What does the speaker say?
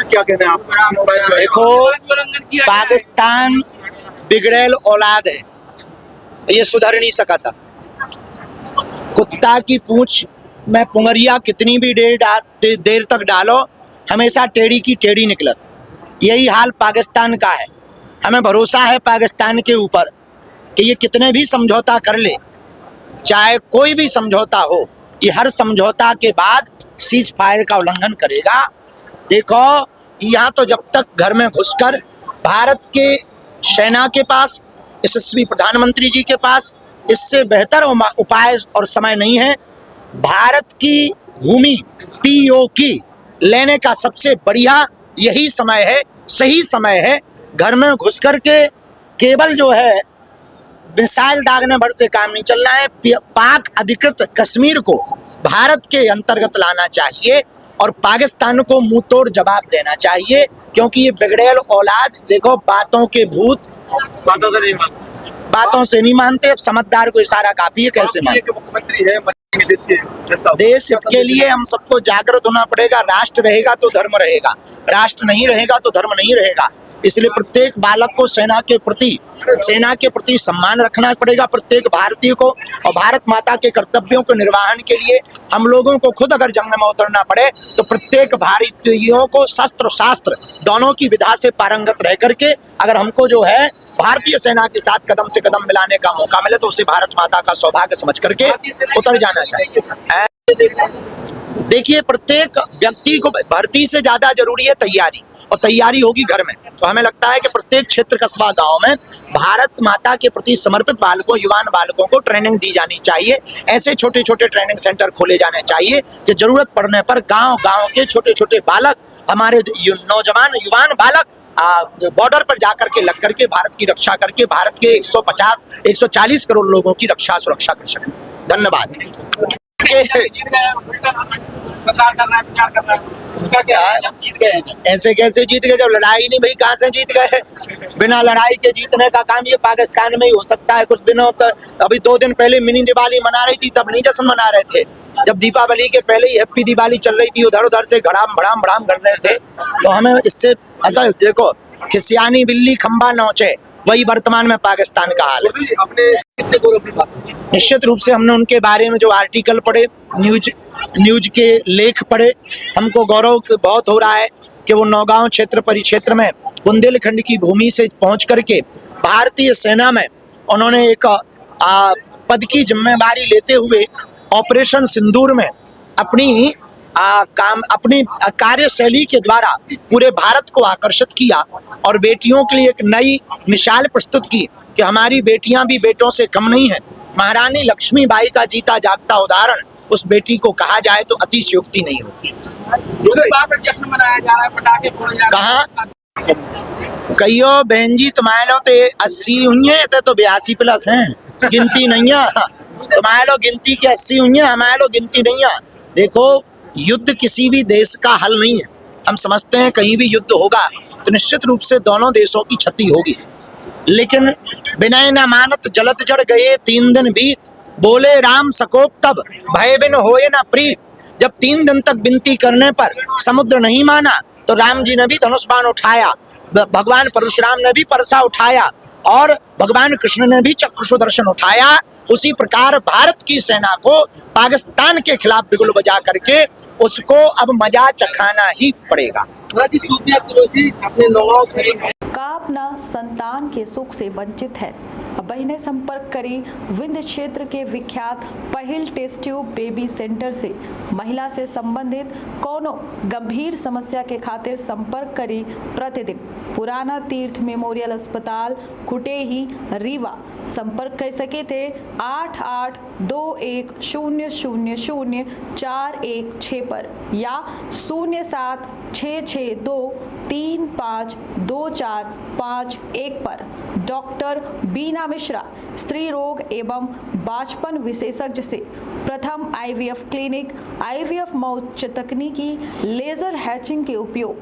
में क्या कहना है आपका इस बात पे? देखो, पाकिस्तान बिगड़ैल औलाद है, ये सुधर नहीं सका था। कुत्ता की पूंछ में पुंगरिया कितनी भी देर तक डालो, हमेशा टेढ़ी की टेढ़ी निकलत। यही हाल पाकिस्तान का है। हमें भरोसा है पाकिस्तान के ऊपर कि ये कितने भी समझौता कर ले, चाहे कोई भी समझौता हो, ये हर समझौता के बाद सीज फायर का उल्लंघन करेगा। देखो, यहाँ तो जब तक घर में घुसकर भारत के सेना के पास, यशस्वी प्रधानमंत्री जी के पास इससे बेहतर उपाय और समय नहीं है। भारत की भूमि POK लेने का सबसे बढ़िया यही समय है, सही समय है। घर में घुस कर के केवल जो है मिसाइल दागने भर से काम नहीं चलना है। पाक अधिकृत कश्मीर को भारत के अंतर्गत लाना चाहिए और पाकिस्तान को मुंह तोड़ जवाब देना चाहिए, क्योंकि ये बिगड़ैल औलाद, देखो, बातों के भूत बातों से नहीं मानते। अब समझदार को इशारा काफी है, कैसे मानते? मुख्यमंत्री है देश हित के लिए हम सबको जागृत होना पड़ेगा। राष्ट्र रहेगा तो धर्म रहेगा, राष्ट्र नहीं रहेगा तो धर्म नहीं रहेगा। इसलिए प्रत्येक बालक को सेना के प्रति सम्मान रखना पड़ेगा, प्रत्येक भारतीय को। और भारत माता के कर्तव्यों के निर्वहन के लिए हम लोगों को खुद अगर जंग में उतरना पड़े तो प्रत्येक भारतीयों को शस्त्र शास्त्र दोनों की विधा से पारंगत रह करके अगर हमको जो है भारतीय सेना के साथ कदम से कदम मिलाने का मौका मिले तो उसे भारत माता का सौभाग्य समझ करके उतर जाना चाहिए। देखिए, प्रत्येक व्यक्ति को भर्ती से ज्यादा जरूरी है तैयारी, और तैयारी होगी घर में। तो हमें लगता है कि प्रत्येक क्षेत्र, कस्बा, गांव में भारत माता के प्रति समर्पित बालकों, युवान बालकों को ट्रेनिंग दी जानी चाहिए। ऐसे छोटे छोटे ट्रेनिंग सेंटर खोले जाने चाहिए कि जरूरत पड़ने पर गांव गांव के छोटे छोटे बालक, हमारे नौजवान युवान बालक बॉर्डर पर जाकर के लग करके भारत की रक्षा करके भारत के 140 करोड़ लोगों की रक्षा सुरक्षा कर सकें। धन्यवाद। ऐसे कैसे जीत गए जब लड़ाई नहीं भई? कहाँ से जीत गए? बिना लड़ाई के जीतने का काम ये पाकिस्तान में ही हो सकता है। कुछ दिनों तक, अभी 2 दिन पहले मिनी दिवाली मना रही थी, तब नहीं जश्न मना रहे थे। जब दीपावली के पहले ही हैप्पी दिवाली चल रही थी, उधर उधर से घड़ाम भड़ाम कर रहे थे। तो हमें इससे अतः देखो, खिसियानी बिल्ली खंबा नोचे, वही वर्तमान में पाकिस्तान का हाल है। अपने कितने गौरव की बात है? निश्चित रूप से हमने उनके बारे में जो आर्टिकल पढ़े, न्यूज के लेख पढ़े, हमको गौरव बहुत हो रहा है कि वो नौगांव क्षेत्र परिक्षेत्र में बुंदेलखंड की भूमि से पहुंच करके भारतीय सेना में उन्होंने एक पद की जिम्मेदारी लेते हुए ऑपरेशन सिंदूर में अपनी कार्यशैली के द्वारा पूरे भारत को आकर्षित किया और बेटियों के लिए एक नई मिसाल प्रस्तुत की कि हमारी बेटियां भी बेटों से कम नहीं है। महारानी लक्ष्मीबाई का जीता जागता उदाहरण उस बेटी को कहा जाए तो अतिशयोक्ति नहीं होगी। जश्न मनाया जा रहा है, पटाखे फोड़े जा रहे हैं। कहाँ कहियो बहन जी, तुम्हारे लो तो 80 हुई है, तो 82 प्लस हैं, गिनती नहीं है। तुम्हारे लो गिनती की 80 हुई है, हमारे लो गिनती नहीं है। देखो, युद्ध किसी भी देश का हल नहीं है। हम समझते हैं कहीं भी युद्ध होगा तो निश्चित रूप से दोनों देशों की क्षति होगी, लेकिन विनय न मानत जलत जड़ गए 3 दिन बीत, बोले राम सकोप तब भय बिन होए न प्रीत। जब 3 दिन तक विनती करने पर समुद्र नहीं माना तो राम जी ने भी धनुष बाण उठाया, भगवान परशुराम ने भी परसा उठाया और भगवान कृष्ण ने भी चक्र सुदर्शन उठाया। उसी प्रकार भारत की सेना को पाकिस्तान के खिलाफ बिगुल बजा करके उसको अब मजा चखाना ही पड़ेगा। सूफिया कुरैशी अपने नौगांव शरीफ का अपना संतान के सुख से वंचित है। अब बहने संपर्क करी विंध्य क्षेत्र के विख्यात पहिल टेस्ट ट्यूब बेबी सेंटर से। महिला से संबंधित कोनो गंभीर समस्या के खातिर संपर्क करी प्रतिदिन पुराना तीर्थ मेमोरियल अस्पताल कुटेही रीवा। संपर्क कर सके थे 8821000416 पर या 0766235245 पर। डॉक्टर बीना मिश्रा, स्त्री रोग एवं बाचपन विशेषज्ञ से प्रथम IVF क्लिनिक, IVF मौत तकनीकी, लेजर हैचिंग के उपयोग,